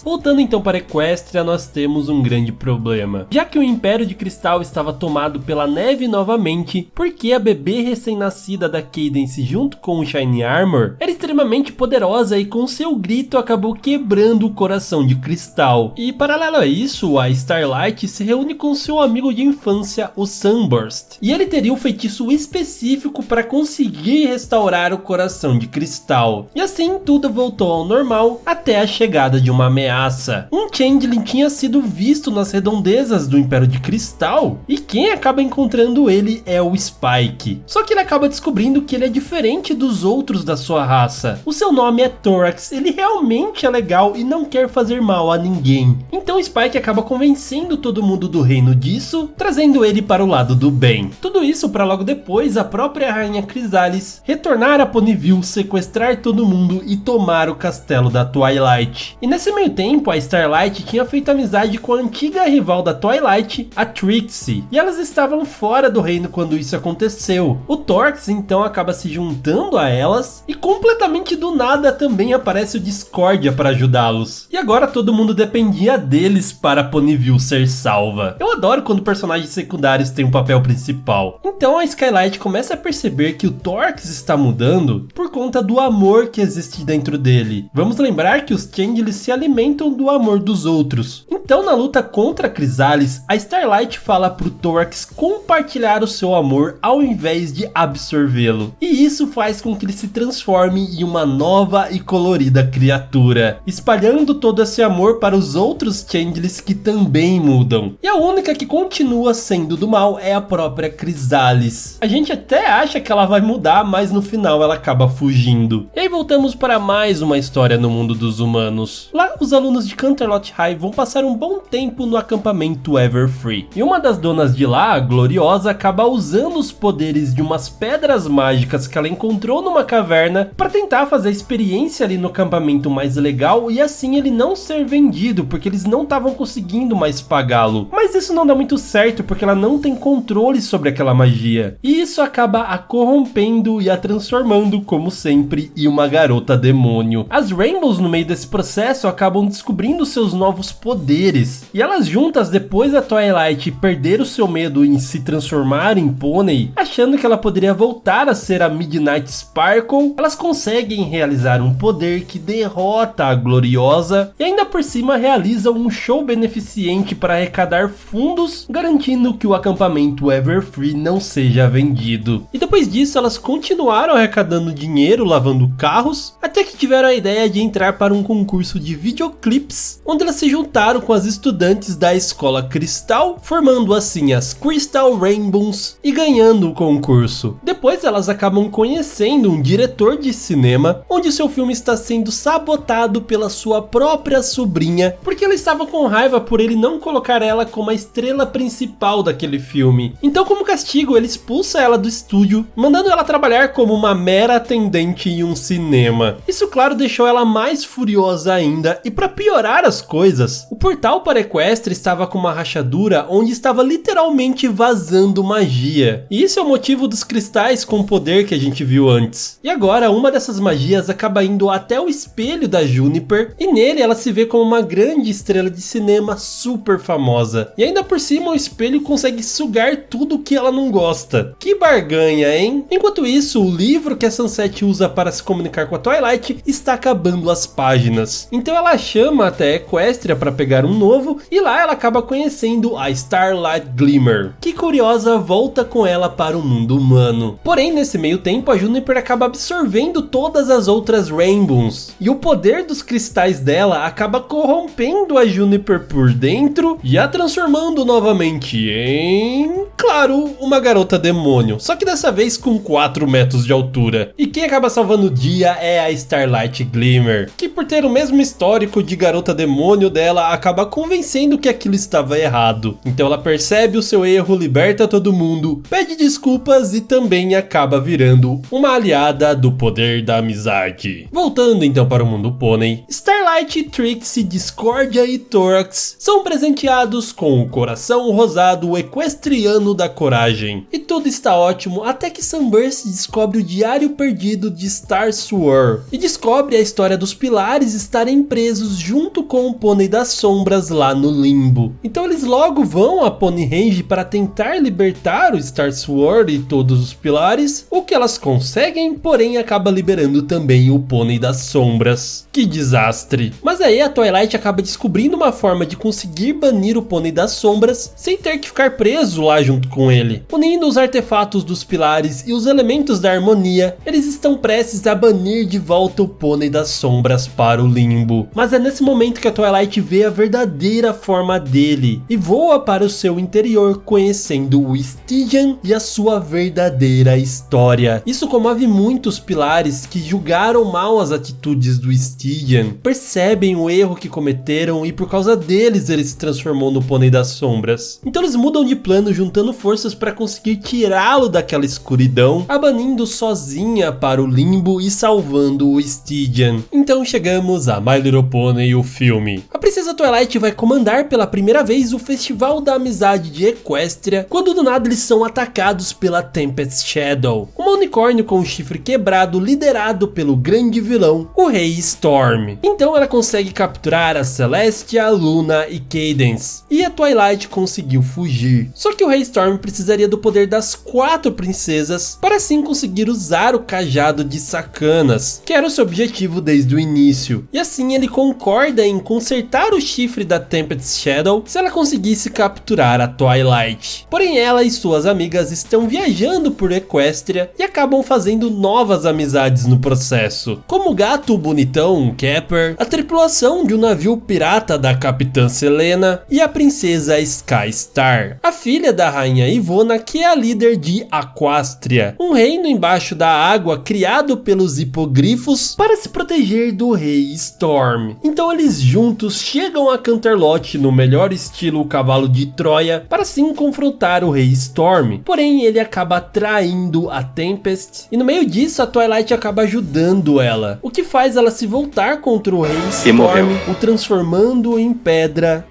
Voltando então para Equestria, nós temos um grande problema. Já que o Império de Cristal estava tomado pela neve novamente, porque a bebê recém-nascida da Cadence junto com o Shiny Armor era extremamente poderosa e com seu grito acabou quebrando o coração de cristal. E paralelo a isso, a Starlight se reúne com seu amigo de infância, o Sunburst, e ele teria um feitiço específico para conseguir restaurar o coração de cristal. E assim tudo voltou ao normal até a chegada de uma ameaça. Um Changeling tinha sido visto nas redondezas do Império de Cristal, e quem acaba encontrando ele é o Spike. Só que ele acaba descobrindo que ele é diferente dos outros da sua raça. O seu nome é Thorax, ele realmente é legal e não quer fazer mal a ninguém. Então Spike acaba convencendo todo mundo do reino disso, trazendo ele para o lado do bem. Tudo isso para logo depois a própria Rainha Chrysalis retornar a Ponyville, sequestrar todo mundo e tomar o castelo da Twilight. E nesse meio tempo, a Starlight tinha feito amizade com a antiga rival da Twilight, a Trixie, e elas estavam fora do reino quando isso aconteceu. O Thorax então acaba se juntando a elas, e completamente do nada também aparece o Discordia para ajudá-los. E agora todo mundo dependia deles para a Ponyville ser salva. Eu adoro quando personagens secundários têm um papel principal. Então a Skylight começa a perceber que o Thorax está mudando por conta do amor que existe dentro dele. Vamos lembrar que os Changelings se alimentam do amor dos outros. Então na luta contra a Chrysalis, a Starlight fala pro Thorax compartilhar o seu amor ao invés de absorvê-lo. E isso faz com que ele se transforme em uma nova e colorida criatura, espalhando todo esse amor para os outros Changelings que também mudam. E a única que continua sendo do mal é a própria Chrysalis. A gente até acha que ela vai mudar, mas no final ela acaba fugindo. E aí voltamos para mais uma história no mundo dos humanos. Lá, os alunos de Canterlot High vão passar um bom tempo no acampamento Everfree. E uma das donas de lá, a Gloriosa, acaba usando os poderes de umas pedras mágicas que ela encontrou numa caverna para tentar fazer a experiência ali no acampamento mais legal e assim ele não ser vendido, porque eles não estavam conseguindo mais pagá-lo. Mas isso não dá muito certo, porque ela não tem controle sobre aquela magia. E isso acaba a corrompendo e a transformando, como sempre, em uma garota demônio. As Rainbows, no meio desse processo, acabam descobrindo seus novos poderes. E elas juntas, depois da Twilight perder o seu medo em se transformar em pônei, achando que ela poderia voltar a ser a Midnight Sparkle, elas conseguem realizar um poder que derrota a Gloriosa e ainda por cima realizam um show beneficente para arrecadar fundos, garantindo que o acampamento Everfree não seja vendido. E depois disso elas continuaram arrecadando dinheiro lavando carros, até que tiveram a ideia de entrar para um concurso de videoclips, onde elas se juntaram com as estudantes da Escola Cristal, formando assim as Crystal Rainbows e ganhando o concurso. Depois elas acabam conhecendo um diretor de cinema, onde seu filme está sendo sabotado pela sua própria sobrinha, porque ela estava com raiva por ele não colocar ela como a estrela principal daquele filme. Então, como castigo, ele expulsa ela do estúdio, mandando ela trabalhar como uma mera atendente em um cinema. Isso, claro, deixou ela mais furiosa ainda ainda, e para piorar as coisas, o portal para Equestria estava com uma rachadura onde estava literalmente vazando magia. E isso é o motivo dos cristais com poder que a gente viu antes. E agora uma dessas magias acaba indo até o espelho da Juniper, e nele ela se vê como uma grande estrela de cinema super famosa. E ainda por cima o espelho consegue sugar tudo que ela não gosta. Que barganha, hein? Enquanto isso, o livro que a Sunset usa para se comunicar com a Twilight está acabando as páginas. Então ela chama até Equestria para pegar um novo, e lá ela acaba conhecendo a Starlight Glimmer, que curiosa volta com ela para o mundo humano. Porém, nesse meio tempo, a Juniper acaba absorvendo todas as outras Rainbows, e o poder dos cristais dela acaba corrompendo a Juniper por dentro e a transformando novamente em... claro, uma garota demônio, só que dessa vez com 4 metros de altura. E quem acaba salvando o dia é a Starlight Glimmer, que por ter o mesmo histórico de garota demônio dela, acaba convencendo que aquilo estava errado. Então ela percebe o seu erro, liberta todo mundo, pede desculpas e também acaba virando uma aliada do poder da amizade. Voltando então para o mundo pônei, Starlight, Trixie, Discordia e Thorax são presenteados com o coração rosado equestriano da coragem. E tudo está ótimo até que Sunburst descobre o diário perdido de Star Sword e descobre a história dos pilares estarem presos junto com o Pônei das Sombras lá no limbo. Então eles logo vão a Pony Range para tentar libertar o Star Sword e todos os pilares, o que elas conseguem, porém acaba liberando também o Pônei das Sombras. Que desastre! Mas aí a Twilight acaba descobrindo uma forma de conseguir banir o Pônei das Sombras sem ter que ficar preso lá junto com ele. Unindo os artefatos dos pilares e os elementos da harmonia, eles estão prestes a banir de volta o Pônei das Sombras para o limbo. Mas é nesse momento que a Twilight vê a verdadeira forma dele e voa para o seu interior, conhecendo o Stygian e a sua verdadeira história. Isso comove muitos pilares que julgaram mal as atitudes do Stygian, percebem o erro que cometeram e por causa deles ele se transformou no Pônei das Sombras. Então eles mudam de plano, juntando forças para conseguir tirá-lo daquela escuridão, a banindo sozinha para o limbo e salvando o Stygian. Então chegamos a My Little Pony, o filme. A princesa Twilight vai comandar pela primeira vez o Festival da Amizade de Equestria, quando do nada eles são atacados pela Tempest Shadow, uma unicórnio com um chifre quebrado liderado pelo grande vilão, o Rei Storm. Então ela consegue capturar a Celestia, Luna e Cadence, e a Twilight conseguiu fugir. Só que o Rei Storm precisaria do poder das 4 princesas para assim conseguir usar o cajado de Sacanas, que era o seu objetivo desde o início. E assim ele concorda em consertar o chifre da Tempest Shadow se ela conseguisse capturar a Twilight. Porém ela e suas amigas estão viajando por Equestria e acabam fazendo novas amizades no processo, como o gato bonitão Capper, a tripulação de um navio pirata da Capitã Selena e a princesa Skystar, a filha da rainha Ivona, que é a líder de Aquastria, um reino embaixo da água criado pelos hipogrifos para se proteger do Rei Storm. Então eles juntos chegam a Canterlot no melhor estilo cavalo de Troia para sim confrontar o Rei Storm, porém ele acaba traindo a Tempest e no meio disso a Twilight acaba ajudando ela, o que faz ela se voltar contra o Rei Storm, o transformando em pedra.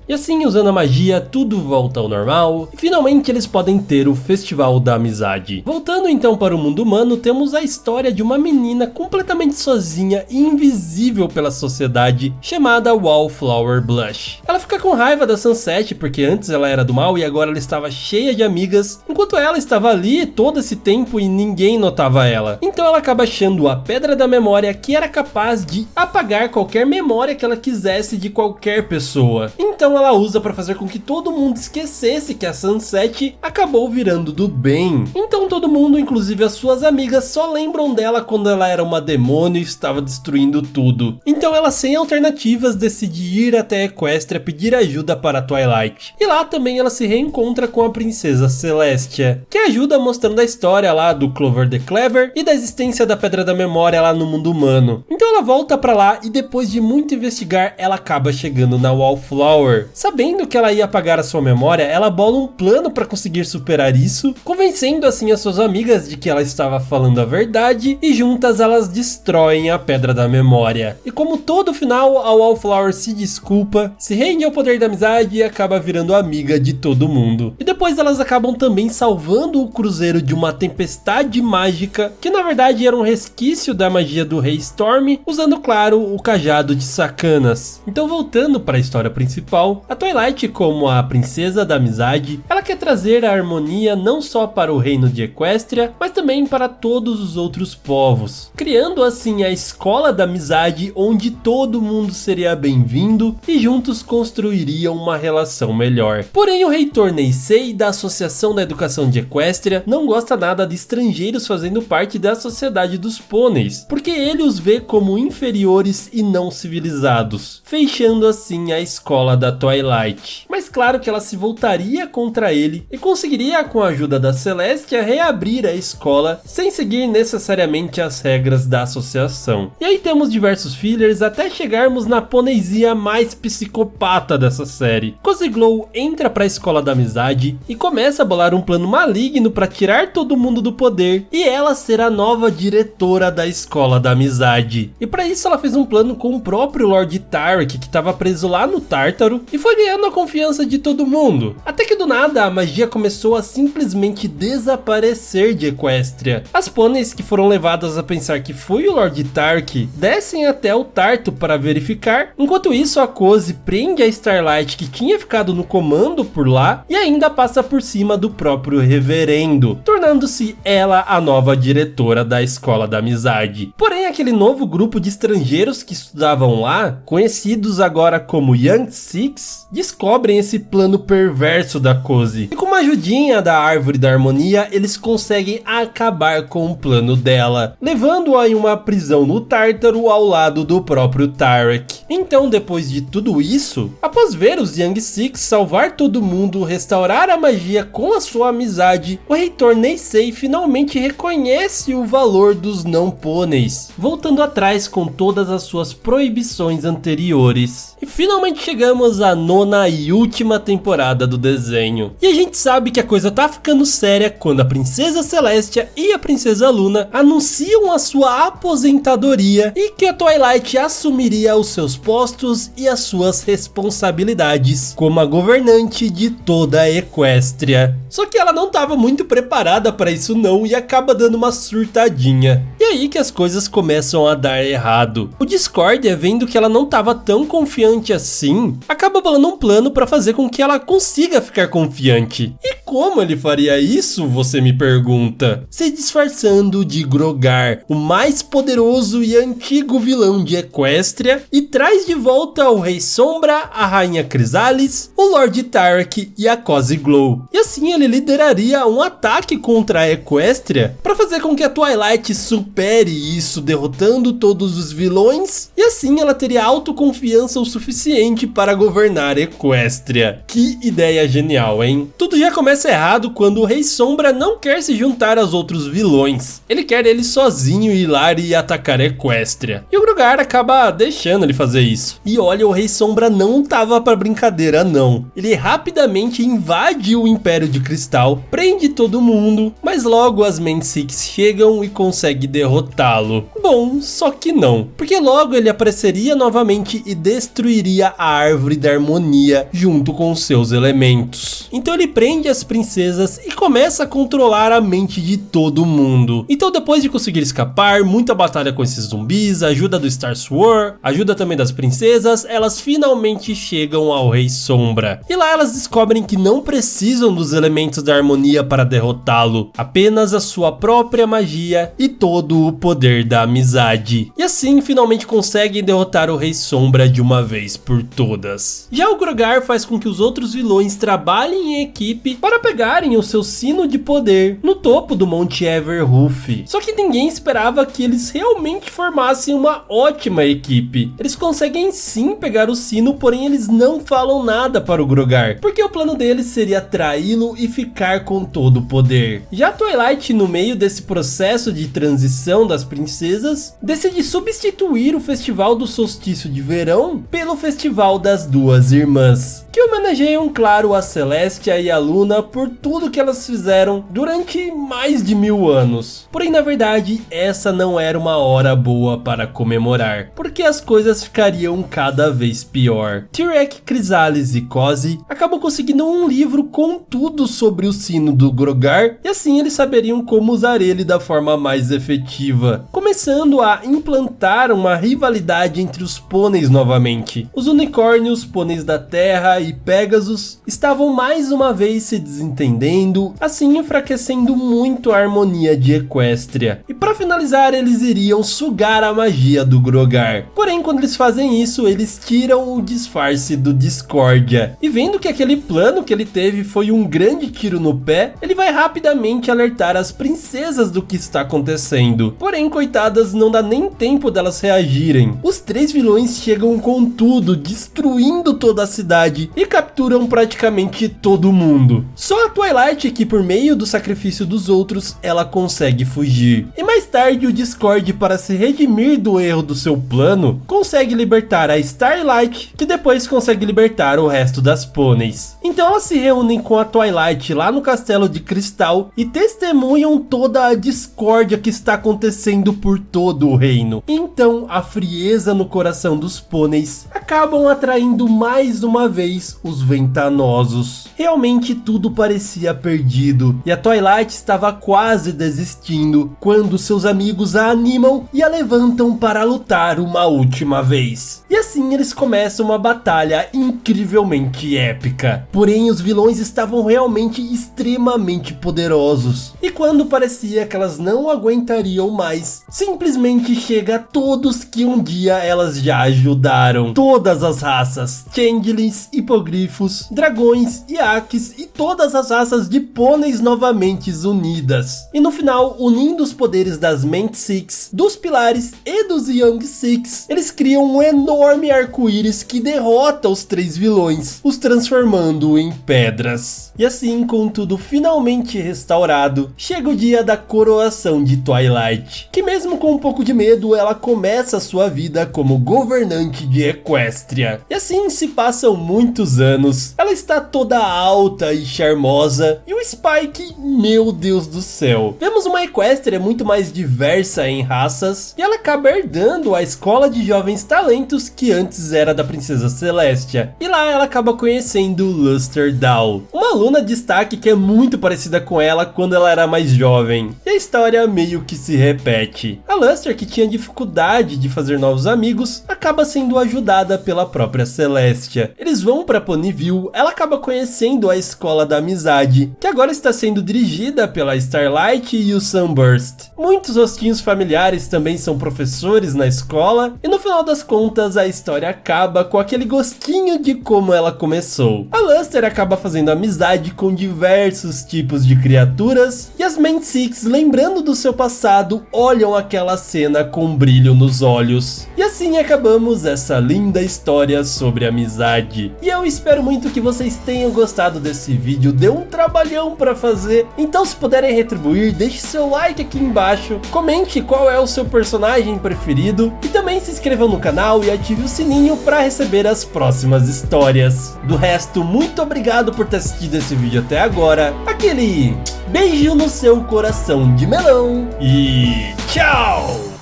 E assim, usando a magia, tudo volta ao normal e finalmente eles podem ter o Festival da Amizade. Voltando então para o mundo humano, temos a história de uma menina completamente sozinha e invisível pela sociedade, chamada Wallflower Blush. Ela fica com raiva da Sunset porque antes ela era do mal e agora ela estava cheia de amigas, enquanto ela estava ali todo esse tempo e ninguém notava ela. Então ela acaba achando a Pedra da Memória, que era capaz de apagar qualquer memória que ela quisesse de qualquer pessoa. Então ela usa para fazer com que todo mundo esquecesse que a Sunset acabou virando do bem. Então todo mundo, inclusive as suas amigas, só lembram dela quando ela era uma demônio e estava destruindo tudo. Então ela, sem alternativas, decide ir até Equestria pedir ajuda para Twilight. E lá também ela se reencontra com a princesa Celestia, que ajuda mostrando a história lá do Clover the Clever e da existência da Pedra da Memória lá no mundo humano. Então ela volta para lá e depois de muito investigar, ela acaba chegando na Wallflower, Flower. Sabendo que ela ia apagar a sua memória, ela bola um plano para conseguir superar isso, convencendo assim as suas amigas de que ela estava falando a verdade, e juntas elas destroem a Pedra da Memória. E como todo final, a Wallflower se desculpa, se rende ao poder da amizade e acaba virando amiga de todo mundo. E depois elas acabam também salvando o cruzeiro de uma tempestade mágica, que na verdade era um resquício da magia do Rei Storm, usando claro o cajado de sacanas. Então voltando para a história principal, a Twilight, como a princesa da amizade, ela quer trazer a harmonia não só para o reino de Equestria, mas também para todos os outros povos, criando assim a escola da amizade onde todo mundo seria bem-vindo e juntos construiriam uma relação melhor. Porém, o reitor Neisei da Associação da Educação de Equestria não gosta nada de estrangeiros fazendo parte da sociedade dos pôneis, porque ele os vê como inferiores e não civilizados, fechando assim a escola da Twilight. Mas claro que ela se voltaria contra ele e conseguiria, com a ajuda da Celestia, reabrir a escola sem seguir necessariamente as regras da associação. E aí temos diversos fillers até chegarmos na poneisia mais psicopata dessa série. Cozy Glow entra para a escola da amizade e começa a bolar um plano maligno para tirar todo mundo do poder e ela ser a nova diretora da escola da amizade. E para isso ela fez um plano com o próprio Lord Tarek, que estava preso lá no Tártaro, e foi ganhando a confiança de todo mundo. Até que do nada a magia começou a simplesmente desaparecer de Equestria. As pôneis, que foram levadas a pensar que foi o Lord Tarek, descem até o Tarto para verificar. Enquanto isso, a Cozy prende a Starlight, que tinha ficado no comando por lá, e ainda passa por cima do próprio reverendo, tornando-se ela a nova diretora da escola da amizade. Porém, aquele novo grupo de estrangeiros que estudavam lá, conhecidos agora como Young Six, descobrem esse plano perverso da Cozy. E com uma ajudinha da Árvore da Harmonia, eles conseguem acabar com o plano dela, levando-a em uma prisão no Tártaro ao lado do próprio Tarek. Então, depois de tudo isso, após ver os Young Six salvar todo mundo, restaurar a magia com a sua amizade, o reitor Neisei finalmente reconhece o valor dos não pôneis, voltando atrás com todas as suas proibições anteriores. E finalmente chegamos à 9ª e última temporada do desenho. E a gente sabe que a coisa tá ficando séria quando a Princesa Celestia e a Princesa Luna anunciam a sua aposentadoria e que a Twilight assumiria os seus postos e as suas responsabilidades como a governante de toda a Equestria. Só que ela não estava muito preparada para isso não e acaba dando uma surtadinha. E aí que as coisas começam a dar errado. O Discordia, vendo que ela não estava tão confiante assim, acaba bolando um plano para fazer com que ela consiga ficar confiante. E como ele faria isso, você me pergunta? Se disfarçando de Grogar, o mais poderoso e antigo vilão de Equestria, e traz de volta o Rei Sombra, a Rainha Chrysalis, o Lord Tarek e a Cozy Glow. E assim ele lideraria um ataque contra a Equestria para fazer com que a Twilight supere isso, derrotando todos os vilões, e assim ela teria autoconfiança o suficiente para governar Equestria. Que ideia genial, hein? Tudo já começa errado quando o Rei Sombra não quer se juntar aos outros vilões. Ele quer ele sozinho ir lá e atacar Equestria. E o Grogar acaba deixando ele fazer isso. E olha, o Rei Sombra não tava pra brincadeira não. Ele rapidamente invade o Império de Cristal, prende todo mundo, mas logo as Main Six chegam e conseguem derrotá-lo. Bom, só que não, porque logo ele apareceria novamente e destruiria a Árvore da Harmonia junto com seus elementos. Então ele prende as princesas e começa a controlar a mente de todo mundo. Então depois de conseguir escapar, muita batalha com esses zumbis, ajuda do Star Sword, ajuda também das princesas, elas finalmente chegam ao Rei Sombra. E lá elas descobrem que não precisam dos elementos da harmonia para derrotá-lo, apenas a sua própria magia e todo o poder da amizade. E assim finalmente conseguem derrotar o Rei Sombra de uma vez por todas. Já o Grogar faz com que os outros vilões trabalhem em equipe para para pegarem o seu sino de poder no topo do Monte Everhoof. Só que ninguém esperava que eles realmente formassem uma ótima equipe. Eles conseguem sim pegar o sino, porém eles não falam nada para o Grogar, porque o plano deles seria traí-lo e ficar com todo o poder. Já Twilight, no meio desse processo de transição das princesas, decide substituir o festival do solstício de verão pelo festival das duas irmãs, que homenageiam, claro, a Celestia e a Luna por tudo que elas fizeram durante mais de 1000 anos. Porém, na verdade, essa não era uma hora boa para comemorar, porque as coisas ficariam cada vez pior. Tirek, Chrysalis e Cozy acabam conseguindo um livro com tudo sobre o sino do Grogar, e assim eles saberiam como usar ele da forma mais efetiva, começando a implantar uma rivalidade entre os pôneis novamente. Os unicórnios, pôneis da Terra e Pegasus estavam mais uma vez se desentendendo, assim enfraquecendo muito a harmonia de Equestria. E para finalizar, eles iriam sugar a magia do Grogar. Porém, quando eles fazem isso, eles tiram o disfarce do Discordia. E vendo que aquele plano que ele teve foi um grande tiro no pé, ele vai rapidamente alertar as princesas do que está acontecendo. Porém, coitadas, não dá nem tempo delas reagirem. Os 3 vilões chegam com tudo, destruindo toda a cidade e capturam praticamente todo mundo. Só a Twilight, que por meio do sacrifício dos outros, ela consegue fugir. E mais tarde, o Discord, para se redimir do erro do seu plano, consegue libertar a Starlight, que depois consegue libertar o resto das pôneis. Então elas se reúnem com a Twilight lá no Castelo de Cristal e testemunham toda a discórdia que está acontecendo por todo o reino. Então a frieza no coração dos pôneis acabam atraindo mais uma vez os Ventanosos. Realmente tudo parecia perdido e a Twilight estava quase desistindo quando seus amigos a animam e a levantam para lutar uma última vez. E assim eles começam uma batalha incrivelmente épica. Porém, os vilões estavam realmente extremamente poderosos. E quando parecia que elas não aguentariam mais, simplesmente chega todos que um dia elas já ajudaram. Todas as raças, changelings, hipogrifos, dragões, iaques e todas as raças de pôneis novamente unidas. E no final, unindo os poderes das Ment Six, dos Pilares e dos Young Six, eles criam um enorme arco-íris que derrota os 3 vilões, os transformando em pedras. E assim, com tudo finalmente restaurado, chega o dia da coroação de Twilight, que mesmo com um pouco de medo, ela começa a sua vida como governante de Equestria. E assim se passam muitos anos, ela está toda alta e charmosa, e o Spike, meu Deus do céu. Vemos uma Equestria muito mais diversa em raças, e ela acaba herdando a escola de jovens talentos que antes era da Princesa Celestia. E lá ela acaba conhecendo Luster Dow, uma aluna de destaque que é muito parecida com ela quando ela era mais jovem. E a história meio que se repete. A Luster, que tinha dificuldade de fazer novos amigos, acaba sendo ajudada pela própria Celestia. Eles vão para Ponyville, ela acaba conhecendo a escola da amizade, que agora está sendo dirigida pela Starlight e o Sunburst. Muitos rostinhos familiares também são professores na escola, e no final das contas a história acaba com aquele gostinho de como ela começou. A Luster acaba fazendo amizade com diversos tipos de criaturas, e as Ment Six, lembrando do seu passado, olham aquela cena com brilho nos olhos. E assim acabamos essa linda história sobre amizade. E eu espero muito que vocês tenham gostado desse vídeo, deu um trabalhão para fazer, então se puderem retribuir, deixe seu like aqui embaixo, comente qual é o seu personagem preferido, e também se inscrevam no canal e ative o sininho para receber as próximas histórias. Do resto, muito obrigado por ter assistido esse vídeo até agora, aquele beijo no seu coração de melão e tchau!